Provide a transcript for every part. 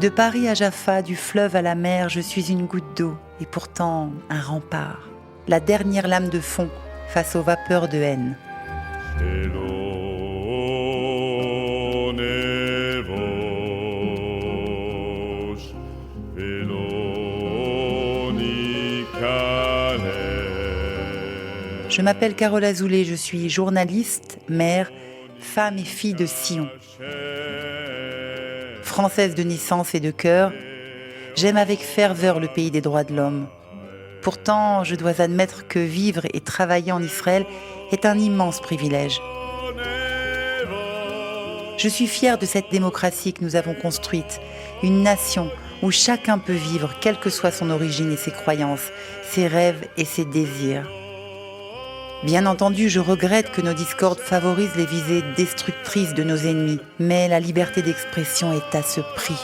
De Paris à Jaffa, du fleuve à la mer, je suis une goutte d'eau et pourtant un rempart, la dernière lame de fond face aux vapeurs de haine. Je m'appelle Carole Azoulay, je suis journaliste, mère, femme et fille de Sion. Française de naissance et de cœur, j'aime avec ferveur le pays des droits de l'homme. Pourtant, je dois admettre que vivre et travailler en Israël est un immense privilège. Je suis fière de cette démocratie que nous avons construite, une nation où chacun peut vivre, quelle que soit son origine et ses croyances, ses rêves et ses désirs. Bien entendu, je regrette que nos discordes favorisent les visées destructrices de nos ennemis, mais la liberté d'expression est à ce prix.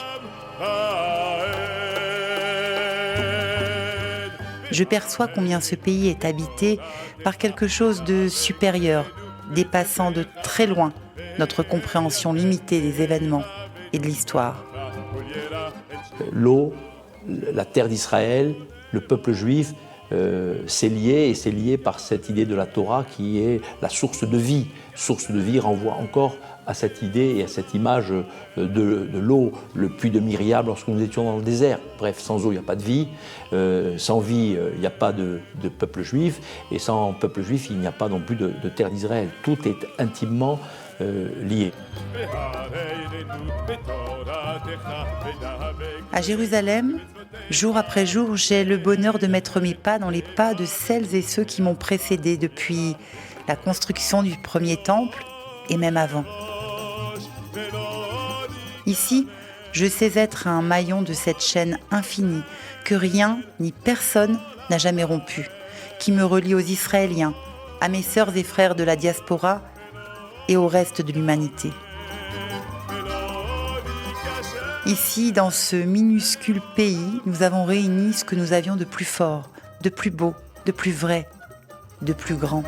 Je perçois combien ce pays est habité par quelque chose de supérieur, dépassant de très loin notre compréhension limitée des événements et de l'histoire. L'eau, la terre d'Israël, le peuple juif, c'est lié par cette idée de la Torah qui est la source de vie. Source de vie renvoie encore à cette idée et à cette image de l'eau, le puits de Myriam lorsque nous étions dans le désert. Bref, sans eau, il n'y a pas de vie. Sans vie, il n'y a pas de peuple juif. Et sans peuple juif, il n'y a pas non plus de terre d'Israël. Tout est intimement lié. À Jérusalem, jour après jour, j'ai le bonheur de mettre mes pas dans les pas de celles et ceux qui m'ont précédé depuis la construction du premier temple et même avant. Ici, je sais être un maillon de cette chaîne infinie que rien ni personne n'a jamais rompu, qui me relie aux Israéliens, à mes sœurs et frères de la diaspora et au reste de l'humanité. Ici, dans ce minuscule pays, nous avons réuni ce que nous avions de plus fort, de plus beau, de plus vrai, de plus grand.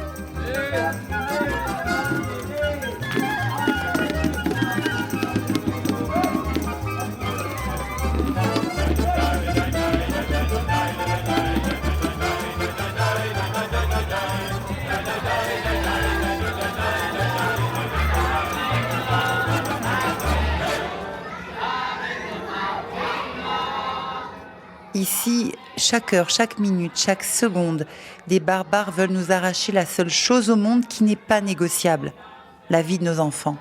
Ici, chaque heure, chaque minute, chaque seconde, des barbares veulent nous arracher la seule chose au monde qui n'est pas négociable, la vie de nos enfants.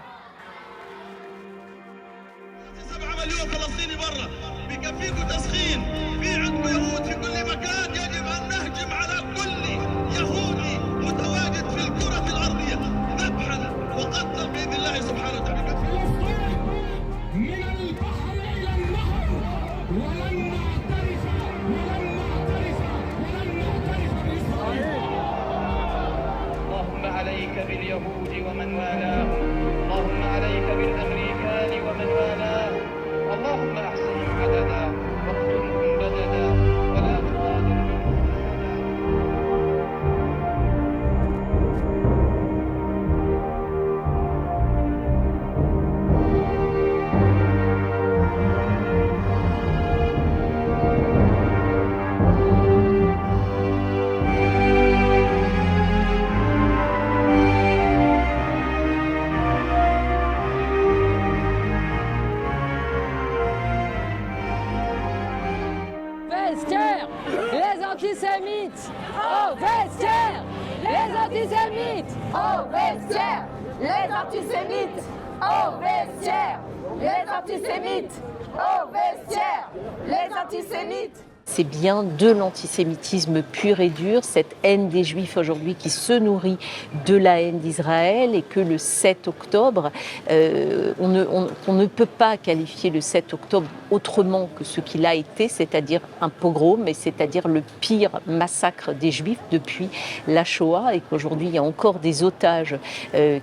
Vestiaire, les antisémites, au vestiaire, les antisémites, au vestiaire, les antisémites, au vestiaire, les antisémites, au vestiaire, les antisémites. C'est bien de l'antisémitisme pur et dur, cette haine des Juifs aujourd'hui qui se nourrit de la haine d'Israël et que le 7 octobre, on ne peut pas qualifier le 7 octobre autrement que ce qu'il a été, c'est-à-dire un pogrom, c'est-à-dire le pire massacre des Juifs depuis la Shoah et qu'aujourd'hui il y a encore des otages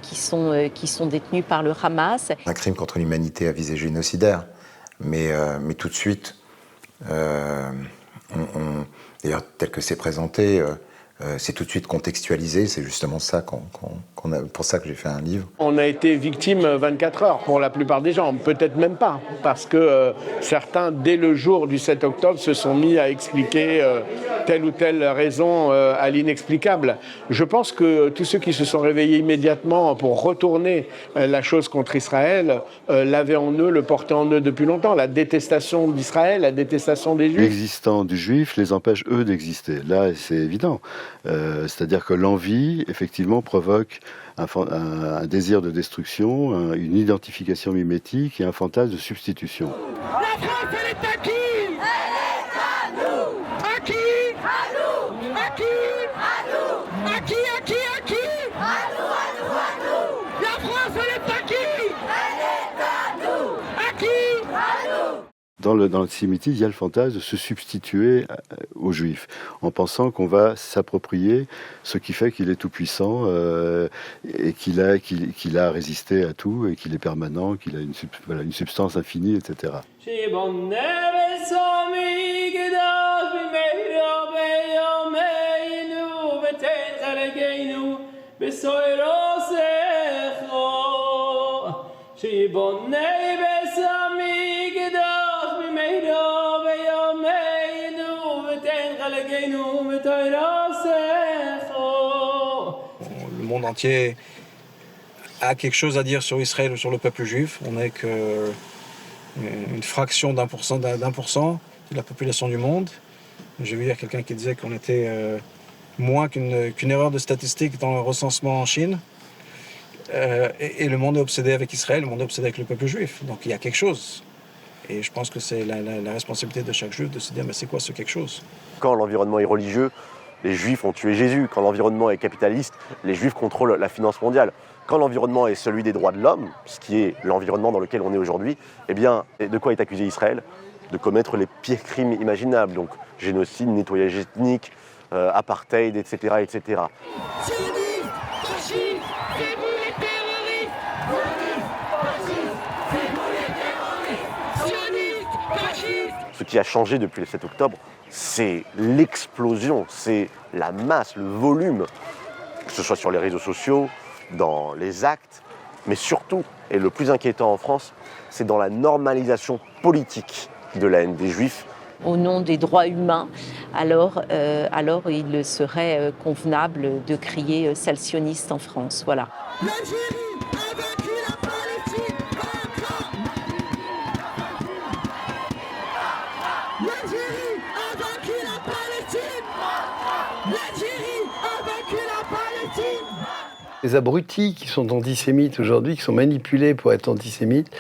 qui sont détenus par le Hamas. Un crime contre l'humanité à visée génocidaire, mais tout de suite... d'ailleurs, tel que c'est présenté, c'est tout de suite contextualisé. C'est justement ça pour ça que j'ai fait un livre. On a été victime 24 heures pour la plupart des gens, peut-être même pas, parce que certains, dès le jour du 7 octobre, se sont mis à expliquer telle ou telle raison à l'inexplicable. Je pense que tous ceux qui se sont réveillés immédiatement pour retourner la chose contre Israël l'avaient en eux, le portaient en eux depuis longtemps. La détestation d'Israël, la détestation des Juifs. L'existence du Juif les empêche, eux, d'exister. Là, c'est évident. C'est-à-dire que l'envie, effectivement, provoque un désir de destruction, une identification mimétique et un fantasme de substitution. La France, elle est à qui? Elle est à nous. À qui? À nous. À qui? À nous. À qui? À qui? À qui? À nous, à nous, à nous. La France, elle est à qui? Elle est à nous. À qui? À nous. Dans l'antisémitisme, il y a le fantasme de se substituer aux Juifs, en pensant qu'on va s'approprier ce qui fait qu'il est tout-puissant et qu'il a résisté à tout et qu'il est permanent, qu'il a une substance infinie, etc. Le monde entier a quelque chose à dire sur Israël ou sur le peuple juif. On n'est qu'une fraction d'un pour cent de la population du monde. J'ai vu hier quelqu'un qui disait qu'on était moins qu'une erreur de statistique dans le recensement en Chine. Et le monde est obsédé avec Israël, le monde est obsédé avec le peuple juif. Donc il y a quelque chose. Et je pense que c'est la responsabilité de chaque juif de se dire mais c'est quoi ce quelque chose? Quand l'environnement est religieux, les juifs ont tué Jésus. Quand l'environnement est capitaliste, les juifs contrôlent la finance mondiale. Quand l'environnement est celui des droits de l'homme, ce qui est l'environnement dans lequel on est aujourd'hui, eh bien, de quoi est accusé Israël? De commettre les pires crimes imaginables. Donc génocide, nettoyage ethnique, apartheid, etc., etc. Ce qui a changé depuis le 7 octobre, c'est l'explosion, c'est la masse, le volume, que ce soit sur les réseaux sociaux, dans les actes, mais surtout, et le plus inquiétant en France, c'est dans la normalisation politique de la haine des Juifs. Au nom des droits humains, alors il serait convenable de crier sale sioniste en France. Voilà. Les abrutis qui sont antisémites aujourd'hui, qui sont manipulés pour être antisémites,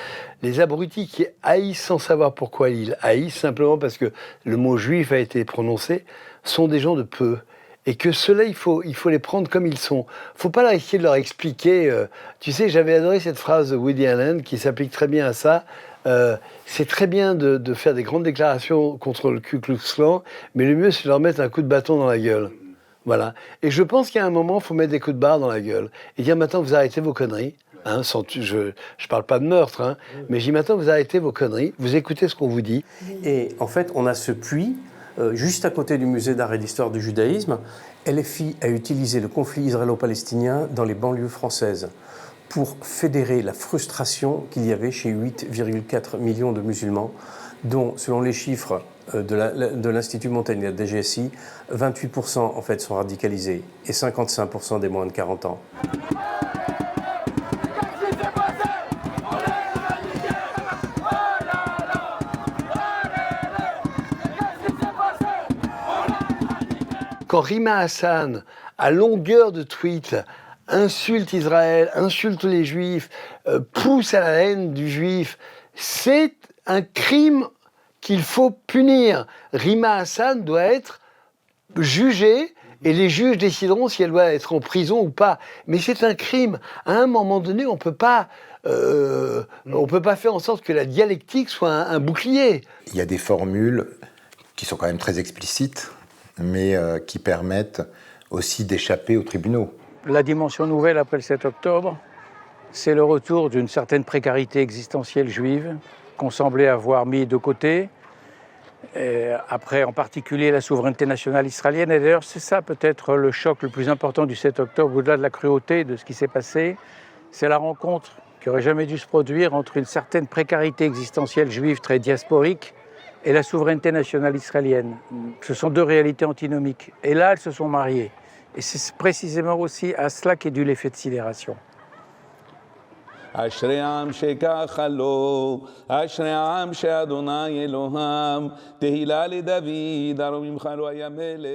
les abrutis qui haïssent sans savoir pourquoi ils haïssent, simplement parce que le mot juif a été prononcé, sont des gens de peu. Et que ceux-là, il faut les prendre comme ils sont. Il ne faut pas essayer de leur expliquer. Tu sais, j'avais adoré cette phrase de Woody Allen qui s'applique très bien à ça. C'est très bien de faire des grandes déclarations contre le Ku Klux Klan, mais le mieux, c'est de leur mettre un coup de bâton dans la gueule. Voilà. Et je pense qu'à un moment, il faut mettre des coups de barre dans la gueule. Et dire maintenant, vous arrêtez vos conneries. Hein, je parle pas de meurtre, hein, mais je dis maintenant, vous arrêtez vos conneries, vous écoutez ce qu'on vous dit. Et en fait, on a ce puits, juste à côté du musée d'art et d'histoire du judaïsme. LFI a utilisé le conflit israélo-palestinien dans les banlieues françaises pour fédérer la frustration qu'il y avait chez 8,4 millions de musulmans, dont, selon les chiffres de l'Institut Montaigne et de la DGSI, 28% en fait sont radicalisés et 55% des moins de 40 ans. Quand Rima Hassan, à longueur de tweets, insulte Israël, insulte les Juifs, pousse à la haine du Juif, c'est un crime qu'il faut punir. Rima Hassan doit être jugée et les juges décideront si elle doit être en prison ou pas. Mais c'est un crime. À un moment donné, on peut pas faire en sorte que la dialectique soit un bouclier. Il y a des formules qui sont quand même très explicites, mais qui permettent aussi d'échapper aux tribunaux. La dimension nouvelle après le 7 octobre, c'est le retour d'une certaine précarité existentielle juive qu'on semblait avoir mis de côté après en particulier la souveraineté nationale israélienne. Et d'ailleurs, c'est ça peut-être le choc le plus important du 7 octobre, au-delà de la cruauté de ce qui s'est passé, c'est la rencontre qui n'aurait jamais dû se produire entre une certaine précarité existentielle juive très diasporique et la souveraineté nationale israélienne. Ce sont deux réalités antinomiques. Et là, elles se sont mariées. Et c'est précisément aussi à cela qu'est dû l'effet de sidération.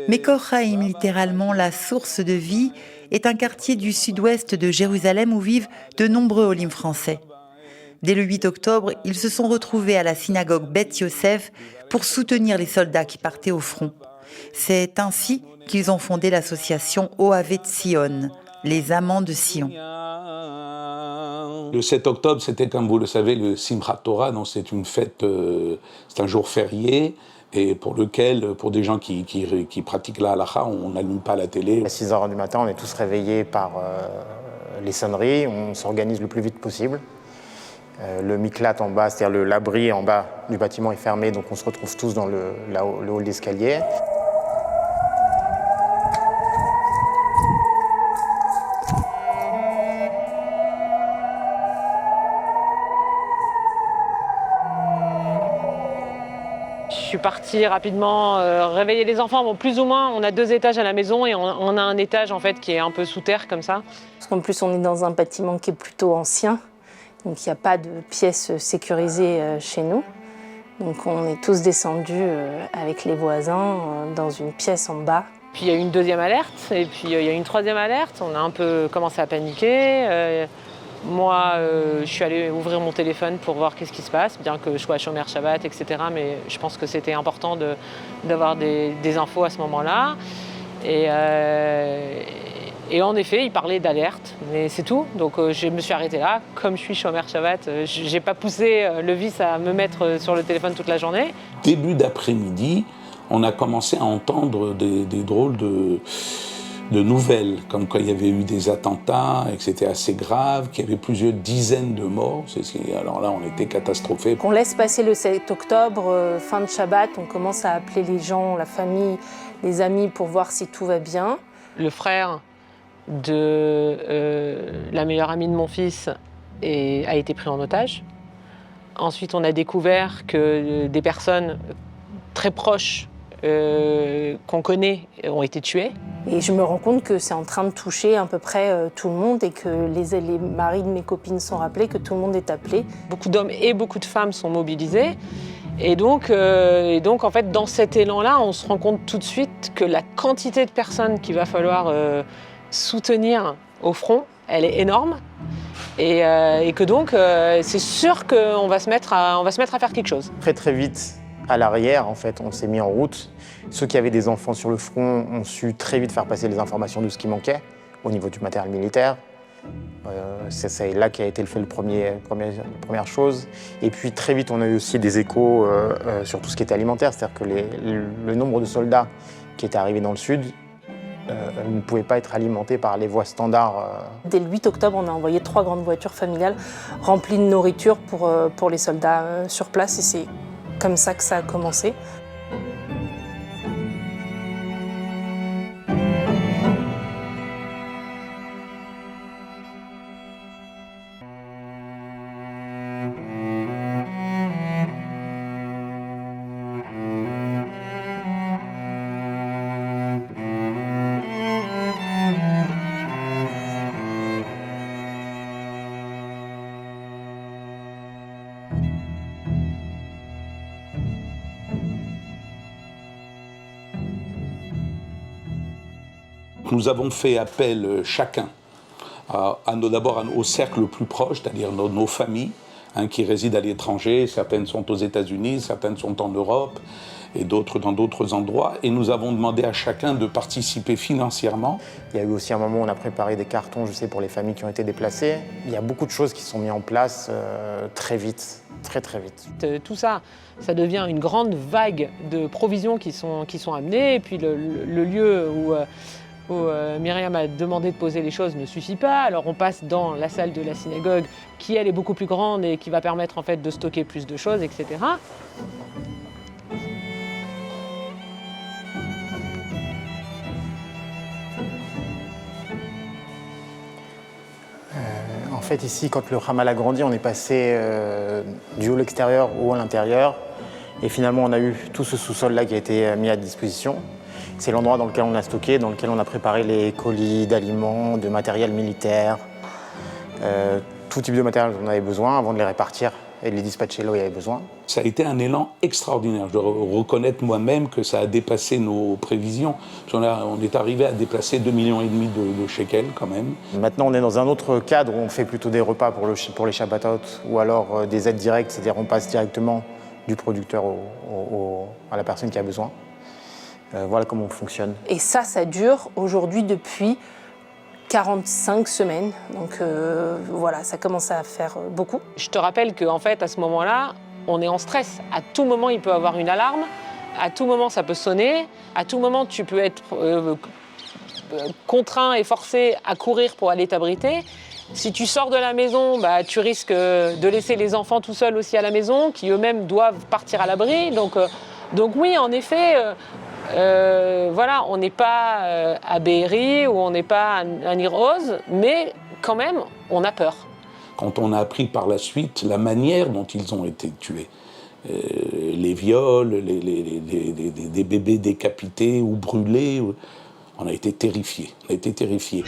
Mekor Chaim, littéralement la source de vie, est un quartier du sud-ouest de Jérusalem où vivent de nombreux olim français. Dès le 8 octobre, ils se sont retrouvés à la synagogue Beth Yosef pour soutenir les soldats qui partaient au front. C'est ainsi qu'ils ont fondé l'association Ohavet Tzion, les amants de Sion. Le 7 octobre, c'était, comme vous le savez, le Simchat Torah, donc c'est une fête, c'est un jour férié, et pour lequel, pour des gens qui pratiquent la halakha, on n'allume pas la télé. À 6h du matin, on est tous réveillés par les sonneries, on s'organise le plus vite possible. Le miklat en bas, c'est-à-dire l'abri en bas du bâtiment est fermé, donc on se retrouve tous dans le hall d'escalier. Je suis partie rapidement réveiller les enfants. Bon, plus ou moins, on a 2 étages à la maison et on a un étage en fait qui est un peu sous terre comme ça. Parce qu'en plus, on est dans un bâtiment qui est plutôt ancien, donc il n'y a pas de pièces sécurisées chez nous. Donc on est tous descendus avec les voisins dans une pièce en bas. Puis il y a eu une 2e alerte et puis il y a eu une 3e alerte. On a un peu commencé à paniquer. Moi, je suis allée ouvrir mon téléphone pour voir qu'est-ce qui se passe, bien que je sois Shomer Shabbat, etc. Mais je pense que c'était important d'avoir des infos à ce moment-là. Et en effet, il parlait d'alerte, mais c'est tout. Donc je me suis arrêtée là. Comme je suis Shomer Shabbat, je n'ai pas poussé le vice à me mettre sur le téléphone toute la journée. Début d'après-midi, on a commencé à entendre des drôles de nouvelles, comme quand il y avait eu des attentats et que c'était assez grave, qu'il y avait plusieurs dizaines de morts. Alors là, on était catastrophés. On laisse passer le 7 octobre, fin de Shabbat, on commence à appeler les gens, la famille, les amis pour voir si tout va bien. Le frère de la meilleure amie de mon fils a été pris en otage. Ensuite, on a découvert que des personnes très proches qu'on connaît ont été tuées. Et je me rends compte que c'est en train de toucher à peu près tout le monde et que les maris de mes copines sont rappelés, que tout le monde est appelé. Beaucoup d'hommes et beaucoup de femmes sont mobilisés. Et donc en fait, dans cet élan-là, on se rend compte tout de suite que la quantité de personnes qu'il va falloir soutenir au front, elle est énorme. Et que donc, c'est sûr qu'on va se mettre à faire quelque chose. Très très vite, à l'arrière, en fait, on s'est mis en route. Ceux qui avaient des enfants sur le front ont su très vite faire passer les informations de ce qui manquait au niveau du matériel militaire. C'est là qu'a été fait la première chose. Et puis très vite, on a eu aussi des échos sur tout ce qui était alimentaire. C'est-à-dire que le nombre de soldats qui étaient arrivés dans le sud ne pouvait pas être alimenté par les voies standards. Dès le 8 octobre, on a envoyé 3 grandes voitures familiales remplies de nourriture pour les soldats sur place. Et c'est comme ça que ça a commencé. Nous avons fait appel chacun d'abord au cercle le plus proche, c'est-à-dire nos familles qui résident à l'étranger. Certaines sont aux États-Unis, certaines sont en Europe et d'autres dans d'autres endroits. Et nous avons demandé à chacun de participer financièrement. Il y a eu aussi un moment où on a préparé des cartons, je sais, pour les familles qui ont été déplacées. Il y a beaucoup de choses qui sont mises en place très vite, très très vite. Tout ça, ça devient une grande vague de provisions qui sont amenées. Et puis le lieu où Myriam a demandé de poser les choses ne suffit pas. Alors on passe dans la salle de la synagogue qui, elle, est beaucoup plus grande et qui va permettre en fait de stocker plus de choses, etc. En fait, ici, quand le Hamal a grandi, on est passé du hall extérieur au hall intérieur. Et finalement, on a eu tout ce sous-sol-là qui a été mis à disposition. C'est l'endroit dans lequel on a stocké, dans lequel on a préparé les colis d'aliments, de matériel militaire, tout type de matériel dont on avait besoin avant de les répartir et de les dispatcher là où il y avait besoin. Ça a été un élan extraordinaire. Je dois reconnaître moi-même que ça a dépassé nos prévisions. On est arrivé à déplacer 2,5 millions de shekels quand même. Maintenant, on est dans un autre cadre où on fait plutôt des repas pour les Shabbatot ou alors des aides directes, c'est-à-dire on passe directement du producteur à la personne qui a besoin. Voilà comment on fonctionne. Et ça dure aujourd'hui depuis 45 semaines. Donc voilà, ça commence à faire beaucoup. Je te rappelle qu'en fait, à ce moment-là, on est en stress. À tout moment, il peut y avoir une alarme. À tout moment, ça peut sonner. À tout moment, tu peux être contraint et forcé à courir pour aller t'abriter. Si tu sors de la maison, tu risques de laisser les enfants tout seuls aussi à la maison, qui eux-mêmes doivent partir à l'abri. Donc oui, en effet, voilà, on n'est pas à Be'eri ou on n'est pas à Nir Oz, mais quand même, on a peur. Quand on a appris par la suite la manière dont ils ont été tués, les viols, des bébés décapités ou brûlés, on a été terrifiés. On a été terrifiés.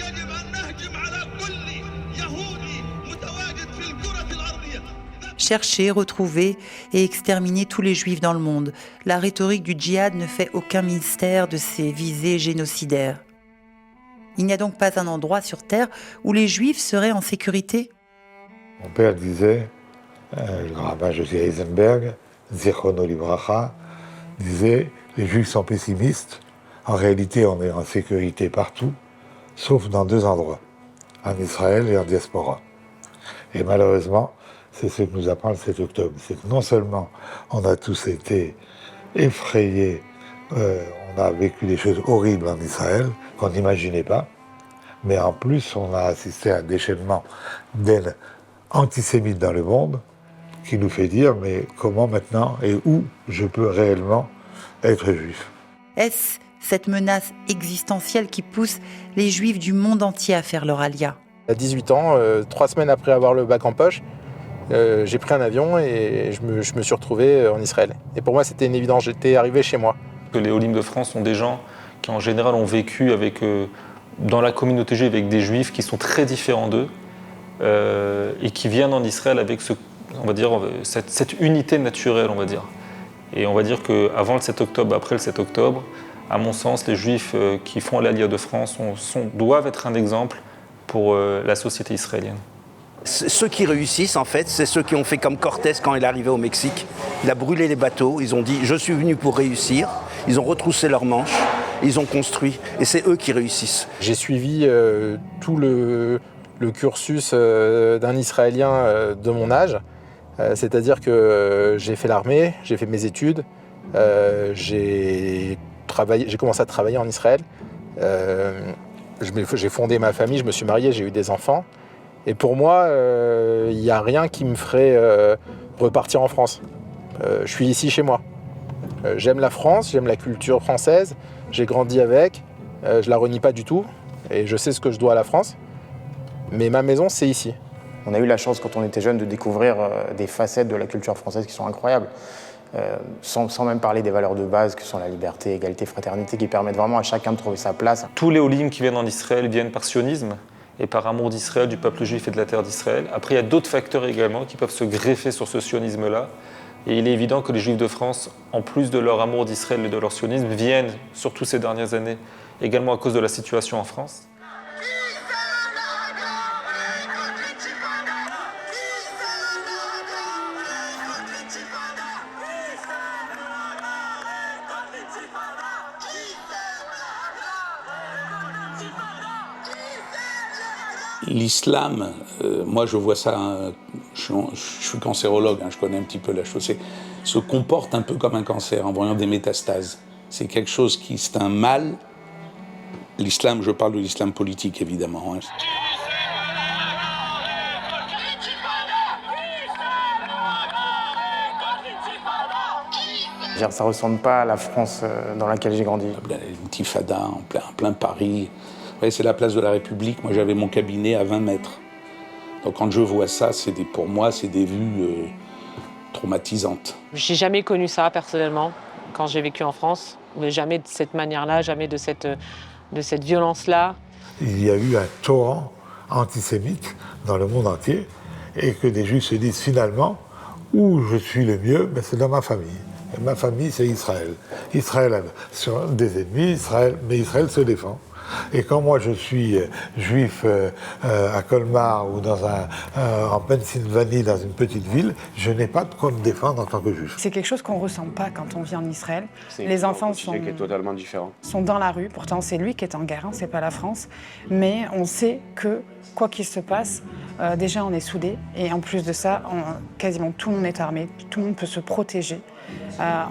Chercher, retrouver et exterminer tous les juifs dans le monde. La rhétorique du djihad ne fait aucun mystère de ces visées génocidaires. Il n'y a donc pas un endroit sur Terre où les juifs seraient en sécurité ? Mon père disait, le grand rabbin Josie Eisenberg, Zichrono Livracha, disait « Les juifs sont pessimistes. En réalité, on est en sécurité partout, sauf dans 2 endroits, en Israël et en diaspora. » Et malheureusement, c'est ce que nous apprend le 7 octobre. C'est que non seulement on a tous été effrayés, on a vécu des choses horribles en Israël qu'on n'imaginait pas, mais en plus on a assisté à un déchaînement d'haine antisémite dans le monde qui nous fait dire mais comment maintenant et où je peux réellement être juif ? Est-ce cette menace existentielle qui pousse les juifs du monde entier à faire leur alia ? À 18 ans, 3 semaines après avoir le bac en poche, j'ai pris un avion et je me suis retrouvé en Israël. Et pour moi, c'était une évidence, j'étais arrivé chez moi. Les Olim de France sont des gens qui, en général, ont vécu dans la communauté juive avec des juifs qui sont très différents d'eux et qui viennent en Israël avec cette unité naturelle, on va dire. Et on va dire qu'avant le 7 octobre, après le 7 octobre, à mon sens, les juifs qui font l'Aliyah de France doivent être un exemple pour la société israélienne. Ceux qui réussissent, en fait, c'est ceux qui ont fait comme Cortés quand il est arrivé au Mexique. Il a brûlé les bateaux, ils ont dit « je suis venu pour réussir ». Ils ont retroussé leurs manches, ils ont construit, et c'est eux qui réussissent. J'ai suivi tout le cursus d'un Israélien de mon âge, c'est-à-dire que j'ai fait l'armée, j'ai fait mes études, j'ai commencé à travailler en Israël, j'ai fondé ma famille, je me suis marié, j'ai eu des enfants. Et pour moi, il n'y a rien qui me ferait repartir en France. Je suis ici chez moi. J'aime la France, j'aime la culture française, j'ai grandi avec, je la renie pas du tout, et je sais ce que je dois à la France. Mais ma maison, c'est ici. On a eu la chance, quand on était jeune, de découvrir des facettes de la culture française qui sont incroyables. Sans même parler des valeurs de base que sont la liberté, égalité, fraternité, qui permettent vraiment à chacun de trouver sa place. Tous les Olim qui viennent en Israël viennent par sionisme et par amour d'Israël, du peuple juif et de la terre d'Israël. Après, il y a d'autres facteurs également qui peuvent se greffer sur ce sionisme-là. Et il est évident que les Juifs de France, en plus de leur amour d'Israël et de leur sionisme, viennent, surtout ces dernières années, également à cause de la situation en France. L'islam, moi je vois ça, je suis cancérologue, je connais un petit peu la chose, se comporte un peu comme un cancer en voyant des métastases. C'est quelque chose c'est un mal. L'islam, je parle de l'islam politique évidemment. Ça ne ressemble pas à la France dans laquelle j'ai grandi. L'intifada en plein Paris. Ouais, c'est la place de la République. Moi, j'avais mon cabinet à 20 mètres. Donc quand je vois ça, pour moi, c'est des vues traumatisantes. J'ai jamais connu ça personnellement quand j'ai vécu en France, mais jamais de cette manière-là, jamais de cette violence-là. Il y a eu un torrent antisémite dans le monde entier et que des Juifs se disent finalement où je suis le mieux, ben c'est dans ma famille. Et ma famille, c'est Israël. Israël a des ennemis, mais Israël se défend. Et quand moi je suis juif à Colmar ou en Pennsylvanie, dans une petite ville, je n'ai pas de quoi me défendre en tant que juif. C'est quelque chose qu'on ne ressent pas quand on vit en Israël. Les enfants sont totalement différent. Sont dans la rue, pourtant c'est lui qui est en guerre, hein, c'est pas la France. Mais on sait que quoi qu'il se passe, déjà on est soudés. Et en plus de ça, quasiment tout le monde est armé, tout le monde peut se protéger.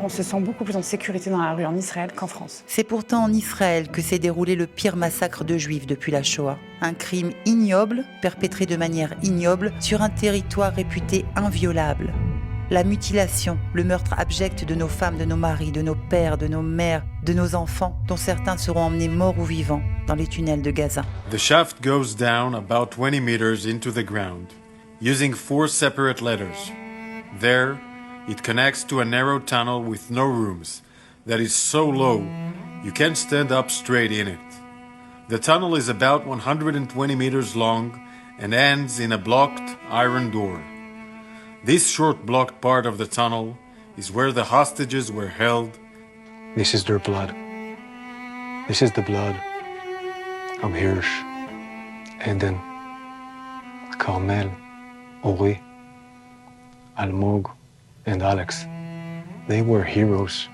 On se sent beaucoup plus en sécurité dans la rue en Israël qu'en France. C'est pourtant en Israël que s'est déroulé le pire massacre de Juifs depuis la Shoah. Un crime ignoble, perpétré de manière ignoble, sur un territoire réputé inviolable. La mutilation, le meurtre abject de nos femmes, de nos maris, de nos pères, de nos mères, de nos enfants, dont certains seront emmenés morts ou vivants dans les tunnels de Gaza. The shaft goes down about 20 meters into the ground, using 4 separate letters. There, it connects to a narrow tunnel with no rooms that is so low you can't stand up straight in it. The tunnel is about 120 meters long and ends in a blocked iron door. This short blocked part of the tunnel is where the hostages were held. This is their blood. This is the blood of Hirsch, Eden, Carmel, Ori, Almog, and Alex. They were heroes,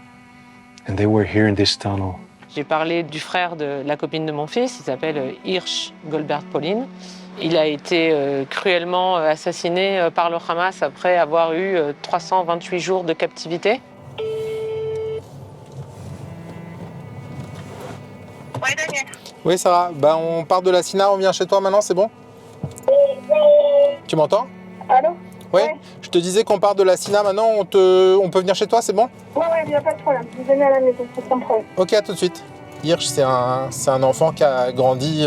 and they were here in this tunnel. J'ai parlé du frère de la copine de mon fils, il s'appelle Hirsch Goldberg Pauline. Il a été cruellement assassiné par le Hamas après avoir eu 328 jours de captivité. Oui, Sarah, on part de la Sina, on vient chez toi maintenant, c'est bon? Tu m'entends? Allô? Oui, je te disais qu'on part de la Sina maintenant, on peut venir chez toi, c'est bon? Ouais, il n'y a pas de problème, vous venez à la maison, c'est sans problème. Ok, à tout de suite. Hirsch, c'est un enfant qui a grandi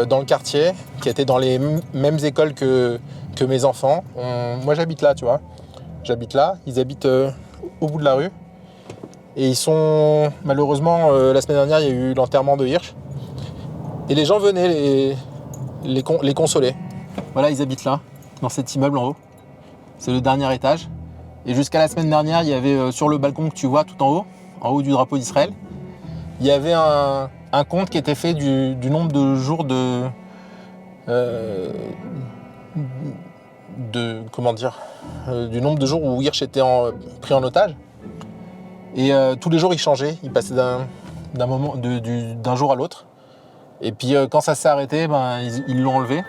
dans le quartier, qui était dans les mêmes écoles que mes enfants. Moi, j'habite là, tu vois. J'habite là, ils habitent au bout de la rue. Et ils sont, malheureusement, la semaine dernière, il y a eu l'enterrement de Hirsch. Et les gens venaient les consoler. Voilà, ils habitent là, dans cet immeuble en haut. C'est le dernier étage. Et jusqu'à la semaine dernière, il y avait sur le balcon que tu vois tout en haut du drapeau d'Israël, il y avait un compte qui était fait du nombre de jours du nombre de jours où Hirsch était pris en otage. Et tous les jours, il changeait. Il passait d'un jour à l'autre. Et puis quand ça s'est arrêté, ils l'ont enlevé.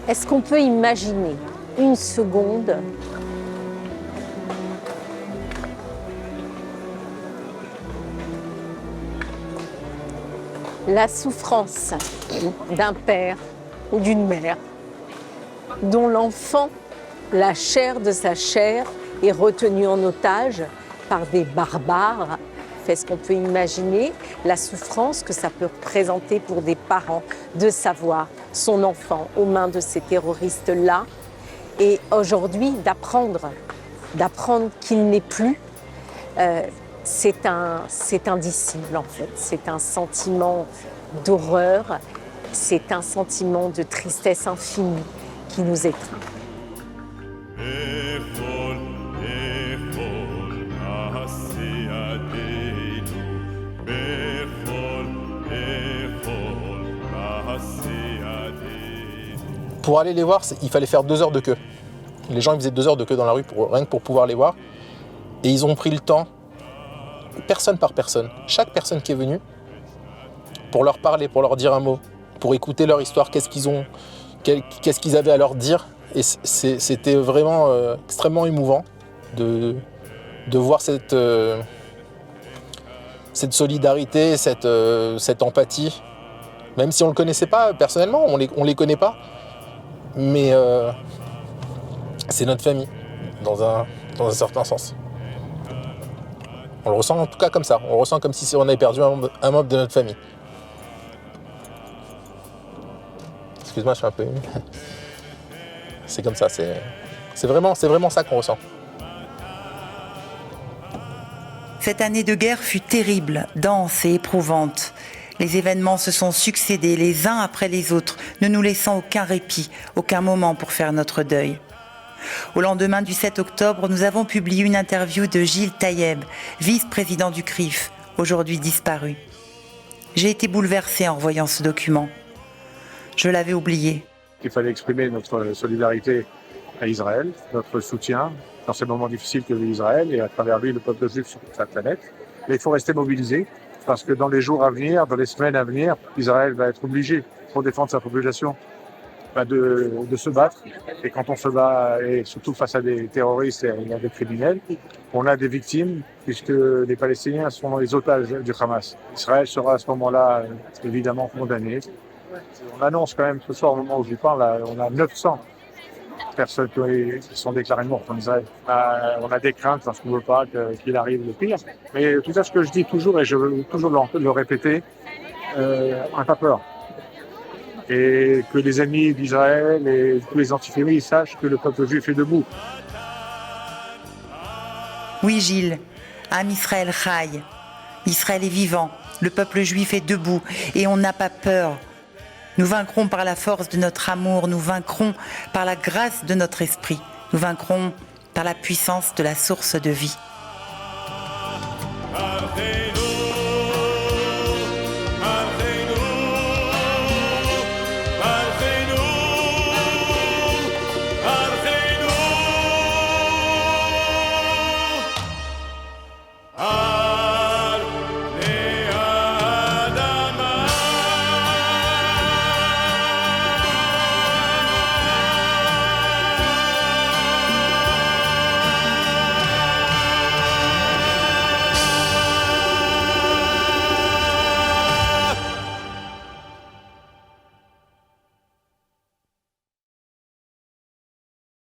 Est-ce qu'on peut imaginer une seconde la souffrance d'un père ou d'une mère dont l'enfant, la chair de sa chair, est retenu en otage par des barbares? Est-ce qu'on peut imaginer la souffrance que ça peut représenter pour des parents de savoir son enfant aux mains de ces terroristes-là et aujourd'hui d'apprendre qu'il n'est plus, c'est indicible en fait. C'est un sentiment d'horreur, c'est un sentiment de tristesse infinie qui nous étreint. Pour aller les voir, il fallait faire 2 heures de queue. Les gens ils faisaient 2 heures de queue dans la rue rien que pour pouvoir les voir. Et ils ont pris le temps, personne par personne, chaque personne qui est venue, pour leur parler, pour leur dire un mot, pour écouter leur histoire, qu'est-ce qu'ils avaient à leur dire Et c'était vraiment extrêmement émouvant de voir cette solidarité, cette empathie. Même si on ne le connaissait pas personnellement, on les connaît pas. Mais c'est notre famille, dans un certain sens. On le ressent en tout cas comme ça. On le ressent comme si on avait perdu un membre de notre famille. Excuse-moi, je suis un peu ému. C'est comme ça, c'est vraiment ça qu'on ressent. Cette année de guerre fut terrible, dense et éprouvante. Les événements se sont succédés les uns après les autres, ne nous laissant aucun répit, aucun moment pour faire notre deuil. Au lendemain du 7 octobre, nous avons publié une interview de Gilles Taïeb, vice-président du CRIF, aujourd'hui disparu. J'ai été bouleversée en revoyant ce document. Je l'avais oublié. Il fallait exprimer notre solidarité à Israël, notre soutien dans ces moments difficiles que vit Israël et à travers lui le peuple juif sur toute la planète. Mais il faut rester mobilisé parce que dans les jours à venir, dans les semaines à venir, Israël va être obligé, pour défendre sa population, de se battre. Et quand on se bat, et surtout face à des terroristes et à des criminels, on a des victimes puisque les Palestiniens sont les otages du Hamas. Israël sera à ce moment-là évidemment condamné. On annonce quand même ce soir, au moment où je vous parle, on a 900 personnes qui sont déclarées mortes en Israël. On a des craintes parce qu'on ne veut pas qu'il arrive le pire. Mais tout ça, ce que je dis toujours, et je veux toujours le répéter, on n'a pas peur. Et que les ennemis d'Israël et tous les antisémites sachent que le peuple juif est debout. Oui, Gilles, Am Israël Chai. Israël est vivant, le peuple juif est debout et on n'a pas peur. Nous vaincrons par la force de notre amour, nous vaincrons par la grâce de notre esprit, nous vaincrons par la puissance de la source de vie.